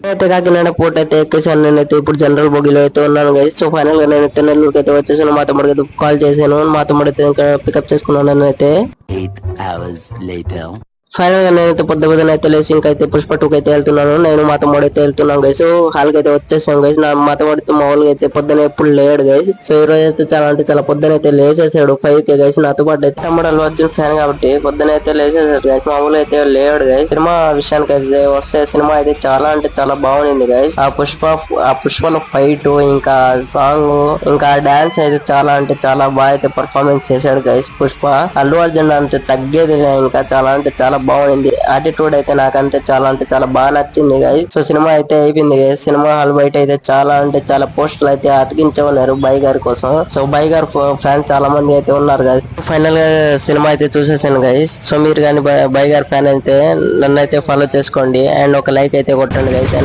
అయితే కాకినాడ పోర్ట్ అయితే ఎక్కేసాను. నేనైతే ఇప్పుడు జనరల్ బోగిలో అయితే ఉన్నాను గైస్. సో ఫైనల్ గా నేనైతే నెల్లూరుకి అయితే వచ్చేసాను. మా తమ్ముడికి అయితే కాల్ చేశాను. మా తమ్ముడు అయితే ఇంకా పికప్ చేసుకున్నాను. నేనైతే 8 hours later. ఫైనల్ గా నేనైతే పొద్దున అయితే లేచి ఇంకైతే పుష్ప 2 అయితే వెళ్తున్నాను. నేను మా తమ్ముడు అయితే వెళ్తున్నాం గైస్. హాల్ కి అయితే వచ్చేసాం గైస్. నా మా తమ్ముడితో మామూలుగా అయితే పొద్దున ఎప్పుడు లేడు గైస్. సో ఈ రోజు అయితే చాలా అంటే చాలా పొద్దున అయితే లేచేసాడు 5 కి గైస్. నాతో పాటు అయితే తమ్ముడు అల్లు అర్జున్ ఫ్యాన్ కాబట్టి పొద్దున అయితే లేచేసాడు గైస్. మామూలుగా అయితే లేడు గైస్. సినిమా విషయానికి అయితే వస్తే సినిమా అయితే చాలా అంటే చాలా బాగుంది గైస్. ఆ పుష్పలో ఫైట్ ఇంకా సాంగ్ ఇంకా డాన్స్ అయితే చాలా అంటే చాలా బాగా అయితే పర్ఫార్మెన్స్ చేశాడు గైస్ పుష్ప. అల్లు అర్జున్ అంటే తగ్గేది ఇంకా చాలా అంటే చాలా బాగుంది. యాటిట్యూడ్ అయితే నాకంటే చాలా బాగా నచ్చింది గైస్. సో సినిమా అయితే అయిపోయింది గైస్. సినిమా హాల్ బయట అయితే చాలా అంటే చాలా పోస్టులు అయితే అతికించే ఉన్నారు బై గారి కోసం. సో బై గారు ఫ్యాన్స్ చాలా మంది అయితే ఉన్నారు గైస్. ఫైనల్ గా సినిమా అయితే చూసేసాను గైస్. సో మీరు కానీ బై గారి ఫ్యాన్ అయితే నన్ను అయితే ఫాలో చేసుకోండి అండ్ ఒక లైక్ అయితే కొట్టండి గైస్.